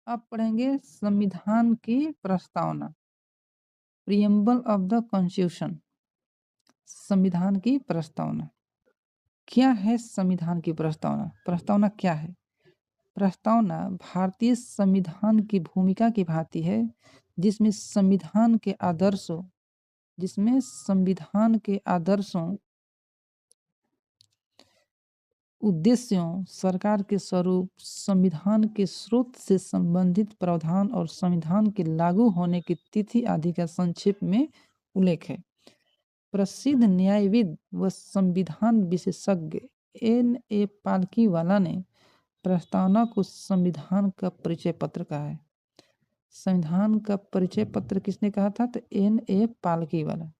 आप पढ़ेंगे संविधान की प्रस्तावना, प्रिएम्बल ऑफ द कॉन्स्टिट्यूशन। संविधान की प्रस्तावना क्या है? संविधान की प्रस्तावना प्रस्तावना क्या है? प्रस्तावना भारतीय संविधान की भूमिका की भांति है, जिसमें संविधान के आदर्शों, उद्देश्यों, सरकार के स्वरूप, संविधान के स्रोत से संबंधित प्रावधान और संविधान के लागू होने की तिथि आदि का संक्षेप में उल्लेख है। प्रसिद्ध न्यायविद व संविधान विशेषज्ञ N.A. पालकीवाला ने प्रस्तावना को संविधान का परिचय पत्र कहा है। संविधान का परिचय पत्र किसने कहा था? तो N.A. पालकीवाला।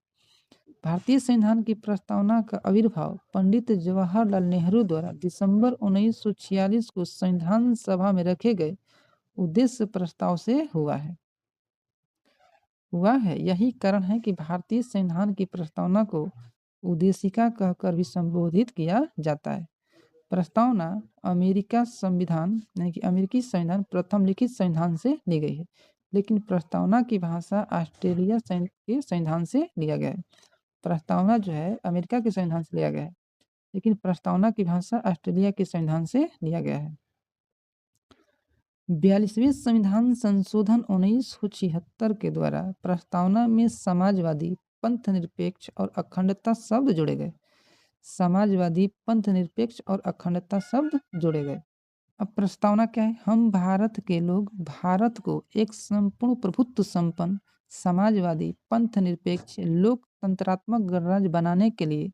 भारतीय संविधान की प्रस्तावना का आविर्भाव पंडित जवाहरलाल नेहरू द्वारा दिसंबर 1946 को संविधान सभा में रखे गए उद्देश्य प्रस्ताव से हुआ है। यही कारण है कि भारतीय संविधान की प्रस्तावना को उद्देशिका कहकर भी संबोधित किया जाता है। प्रस्तावना अमेरिकी संविधान प्रथम लिखित संविधान से ली गई है, लेकिन प्रस्तावना की भाषा ऑस्ट्रेलिया के संविधान से लिया गया है। प्रस्तावना जो है अमेरिका के संविधान से लिया गया है, लेकिन प्रस्तावना की भाषा ऑस्ट्रेलिया के संविधान से लिया गया है। 42वें संविधान संशोधन 1976 के द्वारा प्रस्तावना में समाजवादी, पंथ निरपेक्ष और अखंडता शब्द जोड़े गए। समाजवादी, पंथ निरपेक्ष और अखंडता शब्द जोड़े गए। अब प्रस्तावना क्या है? हम भारत के लोग भारत को एक संपूर्ण प्रभुत्व संपन्न, समाजवादी, पंथ निरपेक्ष, लोकतंत्रात्मक गणराज्य बनाने के लिए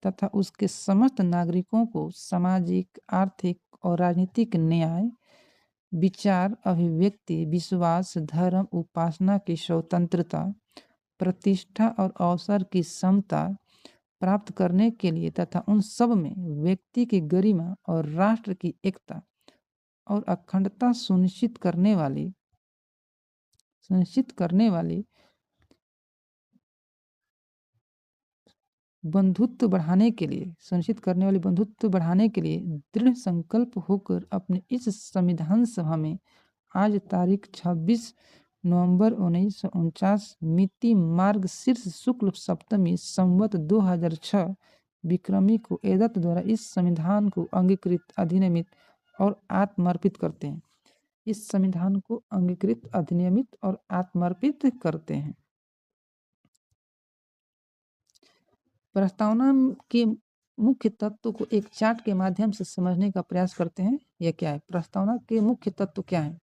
तथा उसके समस्त नागरिकों को सामाजिक, आर्थिक और राजनीतिक न्याय, विचार, अभिव्यक्ति, विश्वास, धर्म, उपासना की स्वतंत्रता, प्रतिष्ठा और अवसर की समता प्राप्त करने के लिए तथा उन सब में व्यक्ति की गरिमा और राष्ट्र की एकता और अखंडता सुनिश्चित करने वाली बंधुत्व बढ़ाने के लिए दृढ़ संकल्प होकर अपने इस संविधान सभा में आज तारीख 26 नवंबर 1949 मिति मार्गशीर्ष शुक्ल सप्तमी संवत 2006 विक्रमी को एदत्त द्वारा इस संविधान को अंगीकृत, अधिनियमित और आत्मर्पित करते हैं। इस संविधान को अंगीकृत, अधिनियमित और आत्मर्पित करते हैं। प्रस्तावना के मुख्य तत्व को एक चार्ट के माध्यम से समझने का प्रयास करते हैं। यह क्या है? प्रस्तावना के मुख्य तत्व क्या है?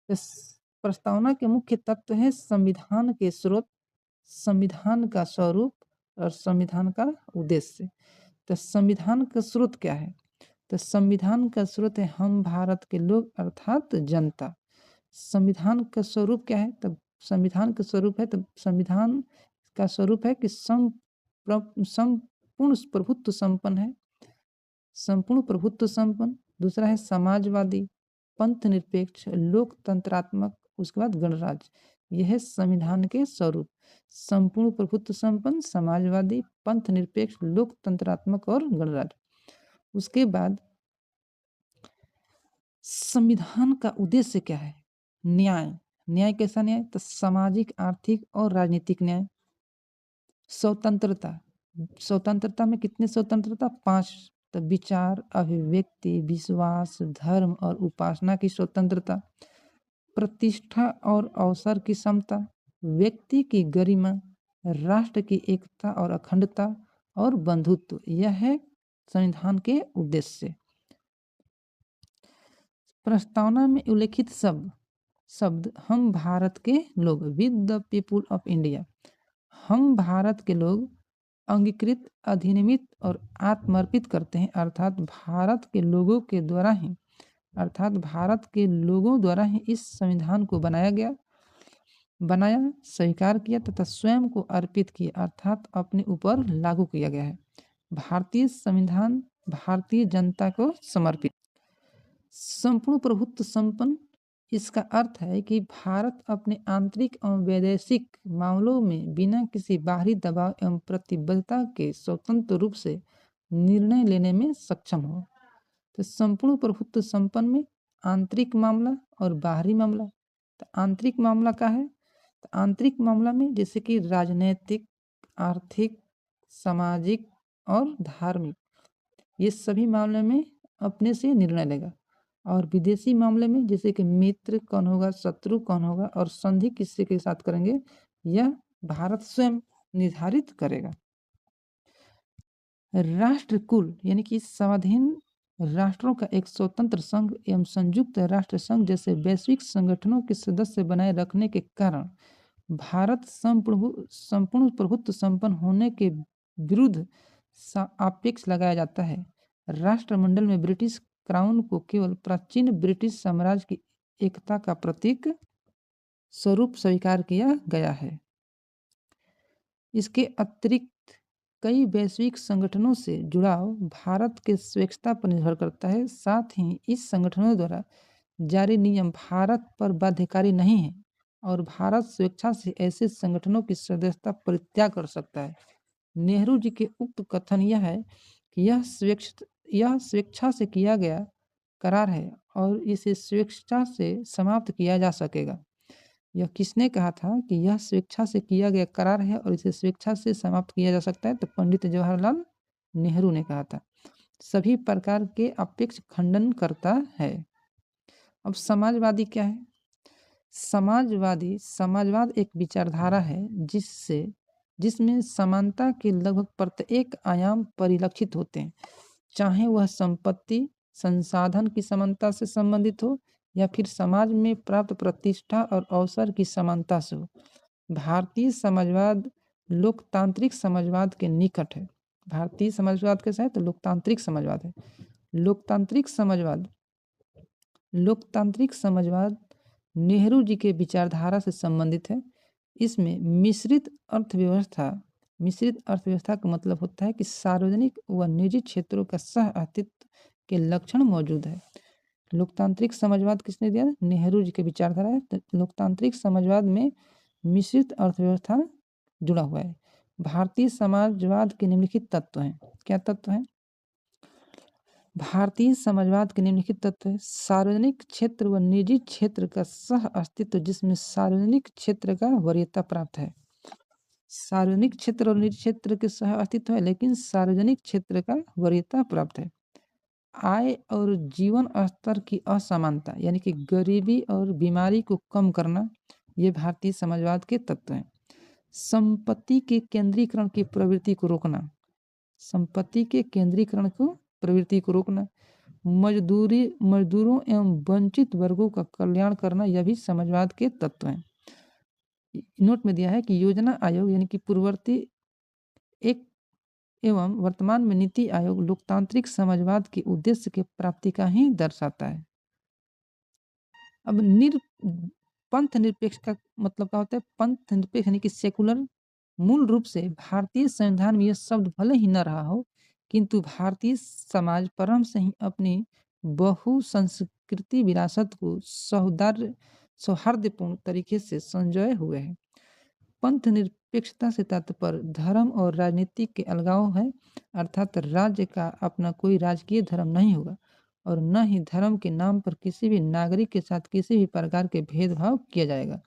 इस प्रस्तावना के मुख्य तत्व है संविधान के स्रोत, संविधान का स्वरूप और संविधान का उद्देश्य। तो संविधान का स्रोत क्या है? तो संविधान का स्रोत है हम भारत के लोग अर्थात जनता। संविधान का स्वरूप क्या है? तब संविधान का स्वरूप है कि संपूर्ण प्रभुत्व संपन्न। दूसरा है समाजवादी, पंथ निरपेक्ष, लोकतंत्रात्मक, उसके बाद गणराज्य। यह है संविधान के स्वरूप। संपूर्ण प्रभुत्व संपन्न, समाजवादी, पंथ निरपेक्ष, लोकतंत्रात्मक और गणराज्य। उसके बाद संविधान का उद्देश्य क्या है? न्याय कैसा न्याय? तो सामाजिक, आर्थिक और राजनीतिक न्याय। स्वतंत्रता में कितने स्वतंत्रता? 5। तो विचार, अभिव्यक्ति, विश्वास, धर्म और उपासना की स्वतंत्रता, प्रतिष्ठा और अवसर की समता, व्यक्ति की गरिमा, राष्ट्र की एकता और अखंडता और बंधुत्व। यह है संविधान के उद्देश्य। प्रस्तावना में उल्लेखित शब्द हम भारत के लोग, with the people of India, हम भारत के लोग अंगीकृत, अधिनियमित और आत्मर्पित करते हैं, अर्थात भारत के लोगों द्वारा ही इस संविधान को बनाया, स्वीकार किया तथा स्वयं को अर्पित किया, अर्थात अपने ऊपर लागू किया गया है। भारतीय संविधान भारतीय जनता को समर्पित। संपूर्ण प्रभुत्व संपन्न, इसका अर्थ है कि भारत अपने आंतरिक एवं वैदेशिक मामलों में बिना किसी बाहरी दबाव एवं प्रतिबद्धता के स्वतंत्र रूप से निर्णय लेने में सक्षम हो। तो संपूर्ण प्रभुत्व संपन्न में आंतरिक मामला और बाहरी मामला। तो आंतरिक मामला क्या है? तो आंतरिक मामला में जैसे कि राजनैतिक, आर्थिक, सामाजिक और धार्मिक, ये सभी मामले में अपने से निर्णय लेगा। और विदेशी मामले में जैसे कि मित्र कौन होगा, शत्रु कौन होगा और संधि किससे के साथ करेंगे, यह भारत स्वयं निर्धारित करेगा। राष्ट्र कुल यानी कि स्वाधीन राष्ट्रों का एक स्वतंत्र संघ एवं संयुक्त राष्ट्र संघ जैसे वैश्विक संगठनों के सदस्य बनाए रखने के कारण भारत संपूर्ण प्रभुत्व संपन्न होने के विरुद्ध आपेक्ष लगाया जाता है। राष्ट्रमंडल में ब्रिटिश क्राउन को केवल प्राचीन ब्रिटिश साम्राज्य की एकता का प्रतीक स्वरूप स्वीकार किया गया है। इसके अतिरिक्त कई वैश्विक संगठनों से जुड़ाव भारत के स्वेच्छता पर निर्भर करता है। साथ ही इस संगठनों द्वारा जारी नियम भारत पर बाध्यकारी नहीं है और भारत स्वेच्छा से ऐसे संगठनों की सदस्यता परित्याग कर सकता है। नेहरू जी के उक्त कथन यह है कि यह स्वेच्छा से किया गया करार है और इसे स्वेच्छा से समाप्त किया जा सकेगा। यह किसने कहा था कि यह स्वेच्छा से किया गया करार है और इसे स्वेच्छा से समाप्त किया जा सकता है? तो पंडित जवाहरलाल नेहरू ने कहा था। सभी प्रकार के अपेक्ष खंडन करता है। अब समाजवादी क्या है? समाजवाद एक विचारधारा है जिसमें समानता के लगभग प्रत्येक आयाम परिलक्षित होते हैं, चाहे वह संपत्ति संसाधन की समानता से संबंधित हो या फिर समाज में प्राप्त प्रतिष्ठा और अवसर की समानता से हो। भारतीय समाजवाद लोकतांत्रिक समाजवाद के निकट है। भारतीय समाजवाद कैसा है? तो लोकतांत्रिक समाजवाद है। लोकतांत्रिक समाजवाद नेहरू जी के विचारधारा से संबंधित है। इसमें मिश्रित अर्थव्यवस्था का मतलब होता है कि सार्वजनिक व निजी क्षेत्रों का सह अस्तित्व के लक्षण मौजूद है। लोकतांत्रिक समाजवाद किसने दिया? नेहरू जी के विचारधारा है। तो लोकतांत्रिक समाजवाद में मिश्रित अर्थव्यवस्था जुड़ा हुआ है। भारतीय समाजवाद के निम्नलिखित तत्व हैं। क्या तत्व हैं? भारतीय समाजवाद के निम्नलिखित तत्व है। सार्वजनिक क्षेत्र व निजी क्षेत्र का सह अस्तित्व जिसमें सार्वजनिक क्षेत्र का वरीयता प्राप्त है। सार्वजनिक क्षेत्र और निजी क्षेत्र के सह अस्तित्व है लेकिन सार्वजनिक क्षेत्र का वरीयता प्राप्त है। आय और जीवन स्तर की असमानता यानी कि गरीबी और बीमारी को कम करना, ये भारतीय समाजवाद के तत्व हैं। संपत्ति के केंद्रीकरण की प्रवृत्ति को रोकना, मजदूरों एवं वंचित वर्गों का कल्याण करना, यह भी समाजवाद के तत्व हैं। नोट में दिया है कि योजना आयोग यानी कि पूर्ववर्ती एक एवं वर्तमान में नीति आयोग लोकतांत्रिक समाजवाद के उद्देश्य के प्राप्ति का ही दर्शाता है। अब पंथ निरपेक्ष का मतलब क्या होता है? पंथ निरपेक्ष यानी कि सेकुलर। मूल रूप से भारतीय संविधान में यह शब्द भले ही न रहा हो किंतु भारतीय समाज प्रारंभ से ही अपनी बहुसंस्कृति विरासत को सौहार्दपूर्ण तरीके से संजोए हुए है। पंथ निरपेक्षता से तात्पर्य धर्म और राजनीति के अलगाव है, अर्थात राज्य का अपना कोई राजकीय धर्म नहीं होगा और न ही धर्म के नाम पर किसी भी नागरिक के साथ किसी भी प्रकार के भेदभाव किया जाएगा।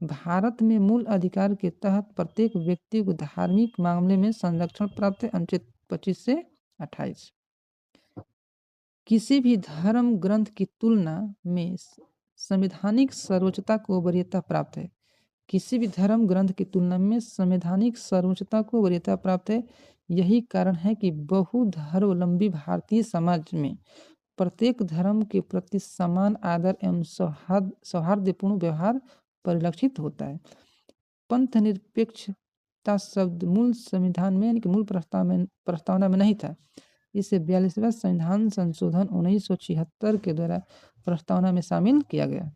भारत में मूल अधिकार के तहत प्रत्येक व्यक्ति को धार्मिक मामले में संरक्षण प्राप्त है। अनुच्छेद 25 से 28। किसी भी धर्म ग्रंथ की तुलना में संवैधानिक सर्वोच्चता को वरीयता प्राप्त है। किसी भी धर्म ग्रंथ की तुलना में संवैधानिक सर्वोच्चता को वरीयता प्राप्त है। यही कारण है कि बहुधर्मावलंबी भारतीय समाज में प्रत्येक धर्म के प्रति समान आदर एवं सौहार्दपूर्ण व्यवहार परिलक्षित होता है। पंथ निरपेक्षता शब्द मूल संविधान में यानी कि मूल प्रस्तावना में नहीं था। इसे 42वां संविधान संशोधन 1976 के द्वारा प्रस्तावना में शामिल किया गया।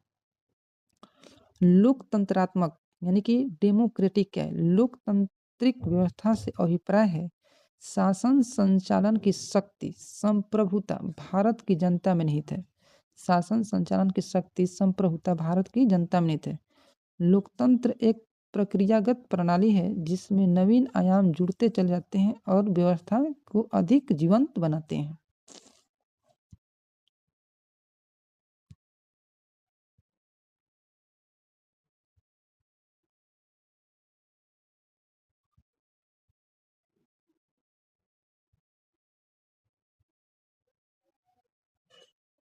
लोकतंत्रात्मक यानी कि डेमोक्रेटिक क्या है? लोकतांत्रिक व्यवस्था से अभिप्राय है शासन संचालन की शक्ति संप्रभुता भारत की जनता में निहित है। शासन संचालन की शक्ति संप्रभुता भारत की जनता में निहित है। लोकतंत्र एक प्रक्रियागत प्रणाली है जिसमें नवीन आयाम जुड़ते चले जाते हैं और व्यवस्था को अधिक जीवंत बनाते हैं।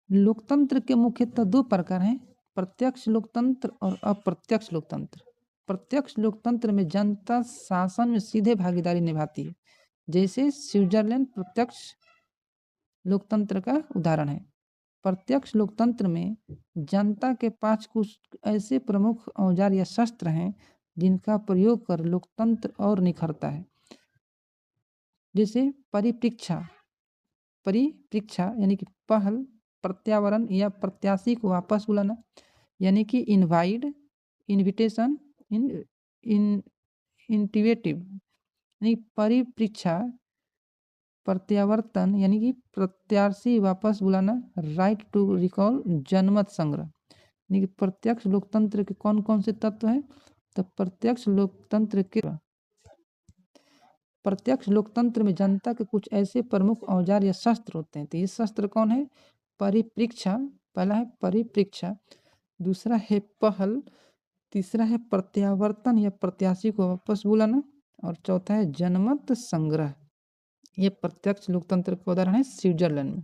लोकतंत्र के मुख्यतः दो प्रकार हैं, प्रत्यक्ष लोकतंत्र और अप्रत्यक्ष लोकतंत्र। प्रत्यक्ष लोकतंत्र में जनता शासन में सीधे भागीदारी निभाती है, जैसे स्विट्जरलैंड प्रत्यक्ष लोकतंत्र का उदाहरण है। प्रत्यक्ष लोकतंत्र में जनता के पास कुछ ऐसे प्रमुख औजार या शस्त्र हैं जिनका प्रयोग कर लोकतंत्र और निखरता है, जैसे परिप्रेक्षा यानी कि पहल, प्रत्यावरण या प्रत्याशी को वापस बुलाना, यानी कि इनविटेशन, इंटिवेटिव यानी परिप्रेक्षा, प्रत्यावर्तन यानी कि प्रत्याशी वापस बुलाना, राइट टू रिकॉल जनमत संग्रह। यानी कि प्रत्यक्ष लोकतंत्र के कौन कौन से तत्व हैं? तो प्रत्यक्ष लोकतंत्र में जनता के कुछ ऐसे प्रमुख औजार या शस्त्र होते हैं। तो ये शस्त्र कौन है? परिप्रेक्षा, पहला है परिप्रेक्षा, दूसरा है पहल, तीसरा है प्रत्यावर्तन या प्रत्याशी को वापस बुलाना, और चौथा है जनमत संग्रह। ये प्रत्यक्ष लोकतंत्र का उदाहरण है स्विट्जरलैंड में।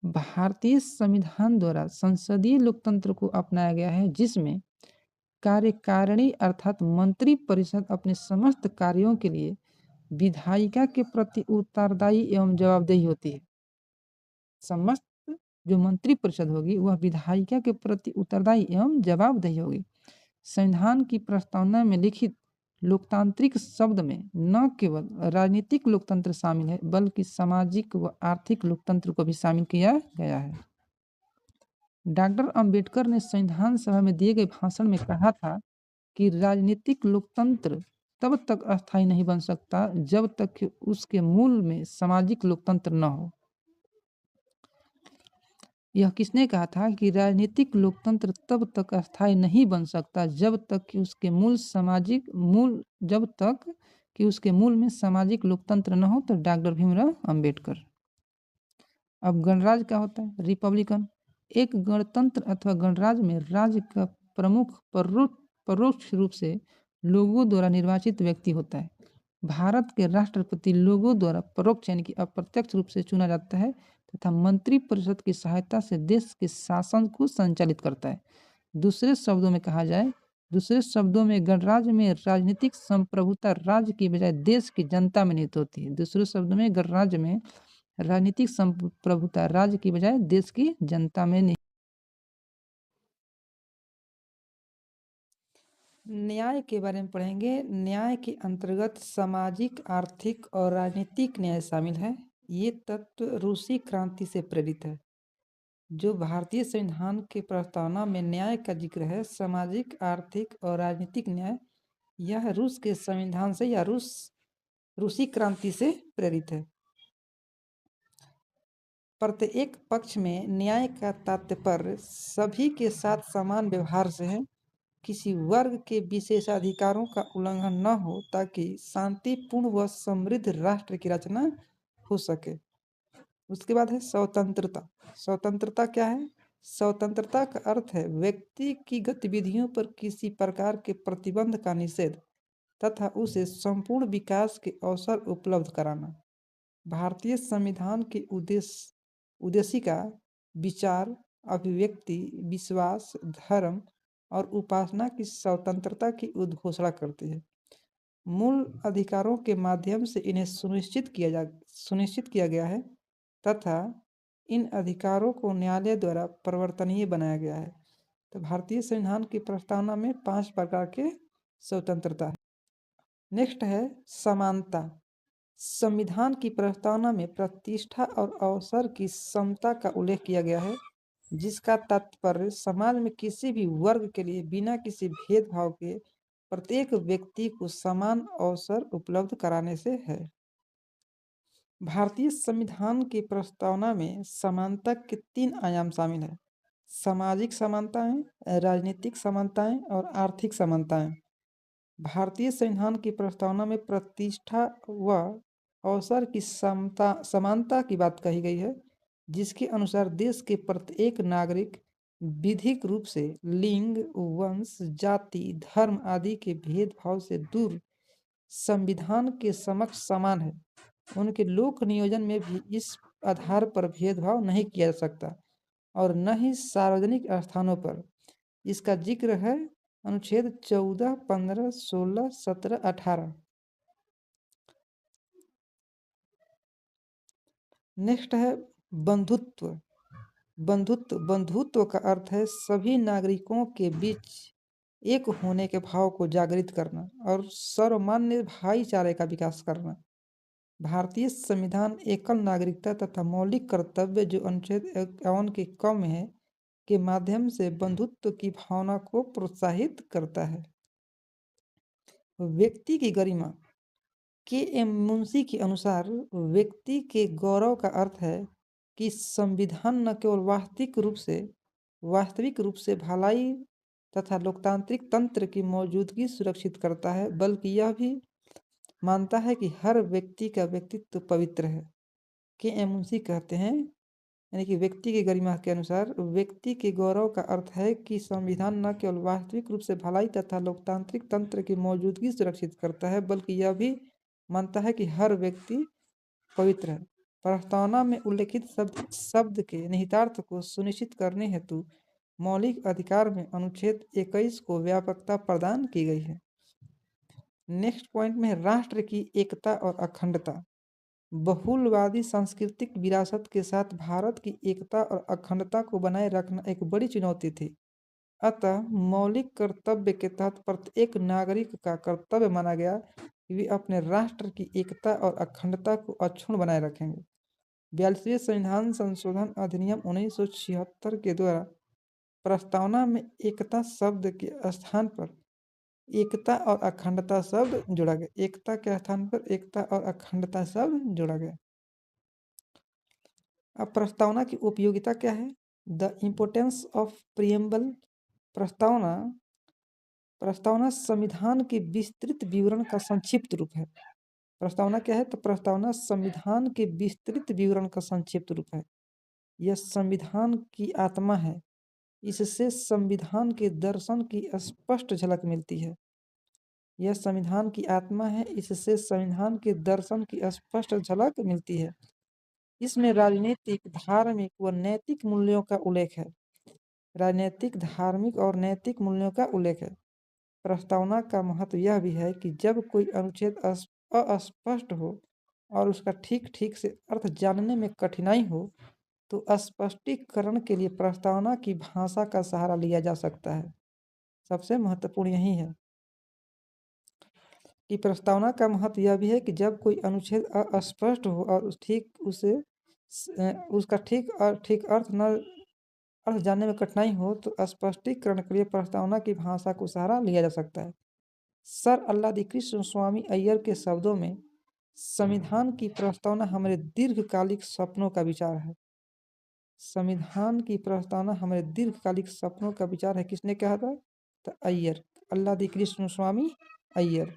भारतीय संविधान द्वारा संसदीय लोकतंत्र को अपनाया गया है, जिसमें कार्यकारिणी अर्थात मंत्री परिषद अपने समस्त कार्यों के लिए विधायिका के प्रति उत्तरदायी एवं जवाबदेही होती है। समस्त जो मंत्री परिषद होगी वह विधायिका के प्रति उत्तरदायी एवं जवाबदेही होगी। संविधान की प्रस्तावना में लिखित लोकतांत्रिक शब्द में न केवल राजनीतिक लोकतंत्र शामिल है, बल्कि सामाजिक व आर्थिक लोकतंत्र को भी शामिल किया गया है। डॉक्टर अंबेडकर ने संविधान सभा में दिए गए भाषण में कहा था कि राजनीतिक लोकतंत्र तब तक अस्थायी नहीं बन सकता जब तक कि उसके मूल में सामाजिक लोकतंत्र न हो। यह किसने कहा था कि राजनीतिक लोकतंत्र तब तक अस्थायी नहीं बन सकता जब तक कि उसके मूल में सामाजिक लोकतंत्र न हो? तो डॉक्टर भीमराव अंबेडकर। अब गणराज्य क्या होता है? रिपब्लिकन। एक गणतंत्र अथवा गणराज्य में राज्य का प्रमुख परोक्ष रूप से लोगों द्वारा निर्वाचित व्यक्ति होता है। भारत के राष्ट्रपति लोगों द्वारा परोक्ष यानी कि अप्रत्यक्ष रूप से चुना जाता है तथा मंत्री परिषद की सहायता से देश के शासन को संचालित करता है। दूसरे शब्दों में गणराज्य में राजनीतिक संप्रभुता राज्य की बजाय देश की जनता में निहित होती है। दूसरे शब्दों में गणराज्य में राजनीतिक संप्रभुता राज्य की बजाय देश की जनता में निहित। न्याय के बारे में पढ़ेंगे। न्याय के अंतर्गत सामाजिक, आर्थिक और राजनीतिक न्याय शामिल है। ये तत्व रूसी क्रांति से प्रेरित है। जो भारतीय संविधान की प्रस्तावना में न्याय का जिक्र है, सामाजिक, आर्थिक और राजनीतिक न्याय, यह रूस के संविधान से या रूसी क्रांति से प्रेरित है। प्रत्येक पक्ष में न्याय का तात्पर्य सभी के साथ समान व्यवहार से है। किसी वर्ग के विशेषाधिकारों का उल्लंघन न हो ताकि शांतिपूर्ण व समृद्ध राष्ट्र की रचना हो सके। उसके बाद है स्वतंत्रता। स्वतंत्रता क्या है? स्वतंत्रता का अर्थ है व्यक्ति की गतिविधियों पर किसी प्रकार के प्रतिबंध का निषेध तथा उसे संपूर्ण विकास के अवसर उपलब्ध कराना। भारतीय संविधान के उद्देशिका विचार, अभिव्यक्ति, विश्वास, धर्म और उपासना की स्वतंत्रता की उद्घोषणा करती है। मूल अधिकारों के माध्यम से इन्हें सुनिश्चित किया गया है तथा इन अधिकारों को न्यायालय द्वारा परिवर्तनीय बनाया गया है। तो भारतीय संविधान की प्रस्तावना में 5 प्रकार के स्वतंत्रता है। नेक्स्ट है समानता। संविधान की प्रस्तावना में प्रतिष्ठा और अवसर की समता का उल्लेख किया गया है, जिसका तात्पर्य समाज में किसी भी वर्ग के लिए बिना किसी भेदभाव के प्रत्येक व्यक्ति को समान अवसर उपलब्ध कराने से है। भारतीय संविधान की प्रस्तावना में समानता के 3 आयाम शामिल हैं: सामाजिक समानताएं, राजनीतिक समानताएं और आर्थिक समानताएं। भारतीय संविधान की प्रस्तावना में प्रतिष्ठा व अवसर की समानता की बात कही गई है, जिसके अनुसार देश के प्रत्येक नागरिक विधिक रूप से लिंग, वंश, जाति, धर्म आदि के भेदभाव से दूर संविधान के समक्ष समान है। उनके लोक नियोजन में भी इस आधार पर भेदभाव नहीं किया जा सकता। और न ही सार्वजनिक स्थानों पर। इसका जिक्र है अनुच्छेद 14, 15, 16, 17, 18। नेक्स्ट है बंधुत्व। बंधुत्व का अर्थ है सभी नागरिकों के बीच एक होने के भाव को जागृत करना और सर्वमान्य भाईचारे का विकास करना। भारतीय संविधान एकल नागरिकता तथा मौलिक कर्तव्य जो अनुच्छेद 51 के क में है के माध्यम से बंधुत्व की भावना को प्रोत्साहित करता है। व्यक्ति की गरिमा। के एम मुंशी के अनुसार व्यक्ति के गौरव का अर्थ है कि संविधान न केवल वास्तविक रूप से भलाई तथा लोकतांत्रिक तंत्र की मौजूदगी सुरक्षित करता है, बल्कि यह भी मानता है कि हर व्यक्ति का व्यक्तित्व पवित्र है। के एम मुंशी कहते हैं, यानी कि व्यक्ति की गरिमा के अनुसार व्यक्ति के गौरव का अर्थ है कि संविधान न केवल वास्तविक रूप से भलाई तथा लोकतांत्रिक तंत्र की मौजूदगी सुरक्षित करता है, बल्कि यह भी मानता है कि हर व्यक्ति पवित्र है। प्रस्तावना में उल्लेखित शब्द के निहितार्थ को सुनिश्चित करने हेतु मौलिक अधिकार में अनुच्छेद 21 को व्यापकता प्रदान की गई है। नेक्स्ट पॉइंट में राष्ट्र की एकता और अखंडता। बहुलवादी सांस्कृतिक विरासत के साथ भारत की एकता और अखंडता को बनाए रखना एक बड़ी चुनौती थी। अतः मौलिक कर्तव्य के तहत प्रत्येक नागरिक का कर्तव्य माना गया कि वे अपने राष्ट्र की एकता और अखंडता को अक्षुण्ण बनाए रखेंगे। 42वें संविधान संशोधन अधिनियम 1976 के द्वारा प्रस्तावना में एकता शब्द के स्थान पर एकता और अखंडता शब्द जोड़ा गया। एकता के स्थान पर एकता और अखंडता शब्द जोड़ा गया। अब प्रस्तावना की उपयोगिता क्या है? The importance of preamble. प्रस्तावना संविधान के विस्तृत विवरण का संक्षिप्त रूप है। प्रस्तावना क्या है? तो प्रस्तावना संविधान के विस्तृत विवरण का संक्षिप्त रूप है। यह संविधान की आत्मा है। इससे संविधान के दर्शन की स्पष्ट झलक मिलती है। यह संविधान की आत्मा है, इससे संविधान के दर्शन की स्पष्ट झलक मिलती है। इसमें राजनीतिक, धार्मिक व नैतिक मूल्यों का उल्लेख है। राजनीतिक, धार्मिक और नैतिक मूल्यों का उल्लेख है। प्रस्तावना का महत्व यह भी है कि जब कोई अनुच्छेद अस्पष्ट हो और उसका ठीक से अर्थ जानने में कठिनाई हो, तो स्पष्टीकरण के लिए प्रस्तावना की भाषा का सहारा लिया जा सकता है। सबसे महत्वपूर्ण यही है कि प्रस्तावना का महत्व यह भी है कि जब कोई अनुच्छेद अस्पष्ट हो और उसका ठीक अर्थ जानने में कठिनाई हो, तो स्पष्टीकरण के लिए प्रस्तावना की भाषा को सहारा लिया जा सकता है। सर अल्लादी कृष्ण स्वामी अय्यर के शब्दों में, संविधान की प्रस्तावना हमारे दीर्घकालिक सपनों का विचार है। संविधान की प्रस्तावना हमारे दीर्घकालिक सपनों का विचार है। किसने कहा था? तो अय्यर, अल्लादी कृष्ण स्वामी अय्यर।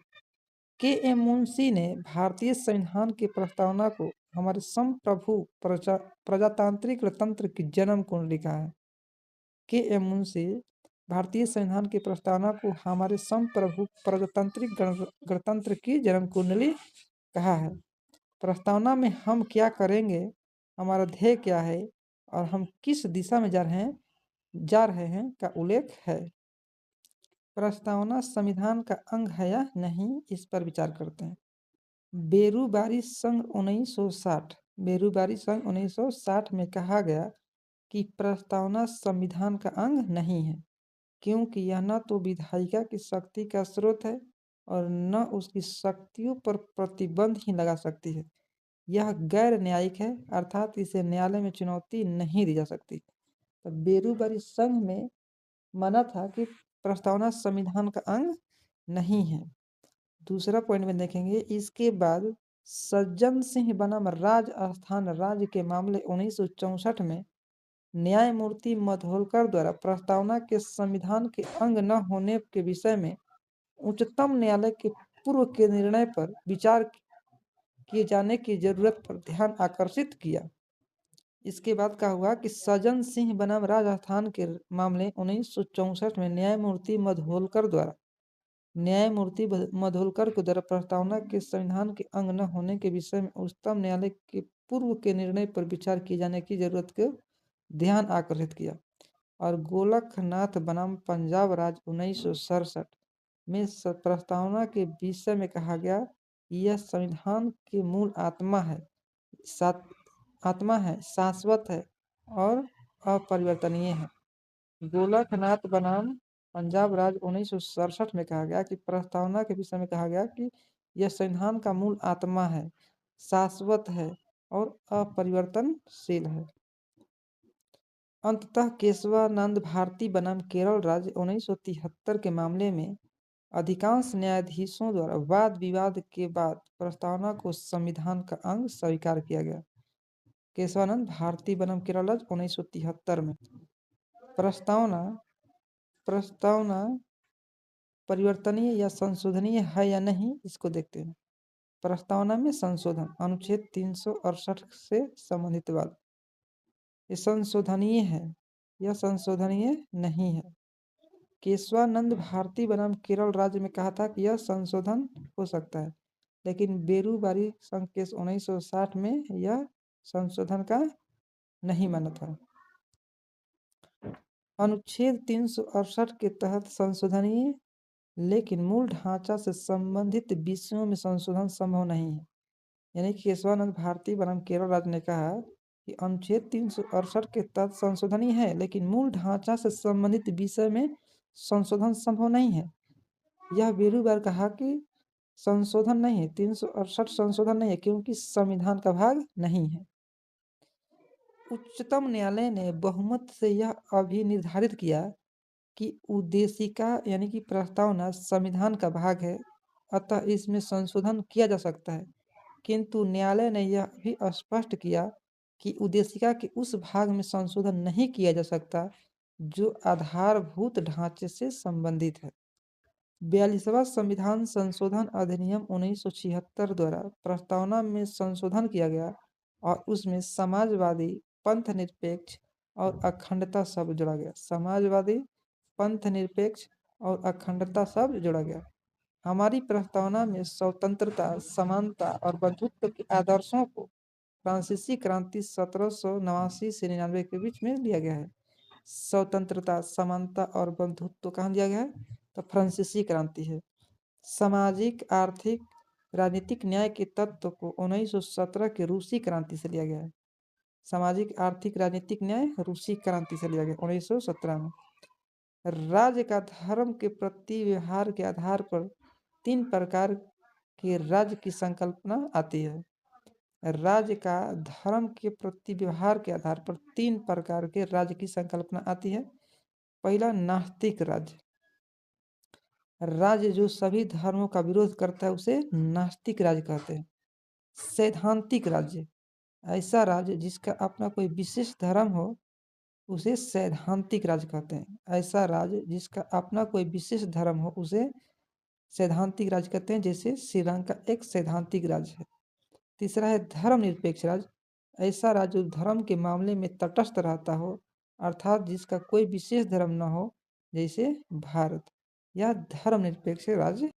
के एम मुंशी ने भारतीय संविधान की प्रस्तावना को हमारे संप्रभु प्रजातांत्रिक तंत्र की जन्म कुंडली कहा है। के एम मुंशी भारतीय संविधान की प्रस्तावना को हमारे संप्रभु प्रजातांत्रिक गणतंत्र की जन्म कुंडली कहा है। प्रस्तावना में हम क्या करेंगे, हमारा ध्येय क्या है और हम किस दिशा में जा रहे हैं का उल्लेख है। प्रस्तावना संविधान का अंग है या नहीं, इस पर विचार करते हैं। बेरूबारी संघ 1960 में कहा गया कि प्रस्तावना संविधान का अंग नहीं है, क्योंकि यह न तो विधायिका की शक्ति का स्रोत है और न उसकी शक्तियों पर प्रतिबंध ही लगा सकती है। यह गैर न्यायिक है, अर्थात इसे न्यायालय में चुनौती नहीं दी जा सकती। तो बेरूबारी संघ में माना था कि प्रस्तावना संविधान का अंग नहीं है। दूसरा पॉइंट में देखेंगे, इसके बाद सज्जन सिंह बनाम राजस्थान राज्य के मामले 1964 में न्यायमूर्ति मधोलकर द्वारा प्रस्तावना के संविधान के अंग न होने के विषय में उच्चतम न्यायालय के पूर्व के निर्णय पर विचार किए जाने की जरूरत पर ध्यान आकर्षित किया। इसके बाद क्या हुआ कि सज्जन सिंह बनाम राजस्थान के मामले 1964 में न्यायमूर्ति मधोलकर के द्वारा प्रस्तावना के संविधान के अंग न होने के विषय में उच्चतम न्यायालय के पूर्व के निर्णय पर विचार किए जाने की जरूरत को ध्यान आकर्षित किया। और गोलकनाथ बनाम पंजाब राज्य 1967 में प्रस्तावना के विषय में कहा गया, यह संविधान की मूल आत्मा है, शाश्वत है और अपरिवर्तनीय है। गोलकनाथ बनाम पंजाब राज्य 1967 में कहा गया कि प्रस्तावना के विषय में कहा गया कि यह संविधान का मूल आत्मा है, शाश्वत है और अपरिवर्तनशील है। अंततः केशवानंद भारती बनाम केरल राज्य 1973 के मामले में अधिकांश न्यायाधीशों द्वारा वाद विवाद के बाद प्रस्तावना को संविधान का अंग स्वीकार किया गया। केशवानंद भारती बनाम केरल राज्य 1973 में प्रस्तावना परिवर्तनीय या संशोधनीय है या नहीं, इसको देखते हैं। प्रस्तावना में संशोधन, अनुच्छेद 368 से संबंधित वाद, ये संशोधनीय है या संशोधनीय नहीं है। केशवानंद भारती बनाम केरल राज्य में कहा था कि यह संशोधन हो सकता है, लेकिन बेरूबारी संघ केस 1960 में यह संशोधन का नहीं माना था। अनुच्छेद 368 के तहत संशोधनीय लेकिन मूल ढांचा से संबंधित विषयों में संशोधन संभव नहीं है। यानी कि केशवानंद भारती बनाम केरल राज्य ने कहा कि अनुच्छेद 368 के तहत संशोधनीय है, लेकिन मूल ढांचा से संबंधित विषय में संशोधन संभव नहीं है। यह बेरूबार कहा कि संशोधन नहीं है, 368 संशोधन नहीं है, क्योंकि संविधान का भाग नहीं है। उच्चतम न्यायालय ने बहुमत से यह अभी निर्धारित किया कि उद्देशिका यानी कि प्रस्तावना संविधान का भाग है, अतः इसमें संशोधन किया जा सकता है। किंतु न्यायालय ने यह भी स्पष्ट किया कि उद्देशिका के उस भाग में संशोधन नहीं किया जा सकता जो आधारभूत ढांचे से संबंधित है। 42वां संविधान संशोधन अधिनियम 1976 द्वारा प्रस्तावना में संशोधन किया गया और उसमें समाजवादी, पंथ निरपेक्ष और अखंडता शब्द जोड़ा गया। समाजवादी, पंथ निरपेक्ष और अखंडता शब्द जोड़ा गया। हमारी प्रस्तावना में स्वतंत्रता, समानता और बंधुत्व के आदर्शों को फ्रांसीसी क्रांति 1789 से 99 के बीच में लिया गया है। स्वतंत्रता, समानता और बंधुत्व कहाँ दिया गया है? तो फ्रांसीसी क्रांति है। सामाजिक, आर्थिक, राजनीतिक न्याय के तत्व को 1917 के रूसी क्रांति से लिया गया है। सामाजिक, आर्थिक, राजनीतिक न्याय रूसी क्रांति से लिया गया 1917 में। राज्य का धर्म के प्रति व्यवहार के आधार पर 3 प्रकार के राज्य की संकल्पना आती है। राज्य का धर्म के प्रति व्यवहार के आधार पर 3 प्रकार के राज्य की संकल्पना आती है। पहला, नास्तिक राज्य। राज्य जो सभी धर्मों का विरोध करता है उसे नास्तिक राज्य कहते हैं। सैद्धांतिक राज्य, ऐसा राज्य जिसका अपना कोई विशेष धर्म हो उसे सैद्धांतिक राज्य कहते हैं। ऐसा राज्य जिसका अपना कोई विशेष धर्म हो उसे सैद्धांतिक राज्य कहते हैं, जैसे श्रीलंका एक सैद्धांतिक राज्य है। तीसरा है धर्मनिरपेक्ष राज्य, ऐसा राज्य जो धर्म के मामले में तटस्थ रहता हो, अर्थात जिसका कोई विशेष धर्म न हो, जैसे भारत, यह धर्मनिरपेक्ष राज्य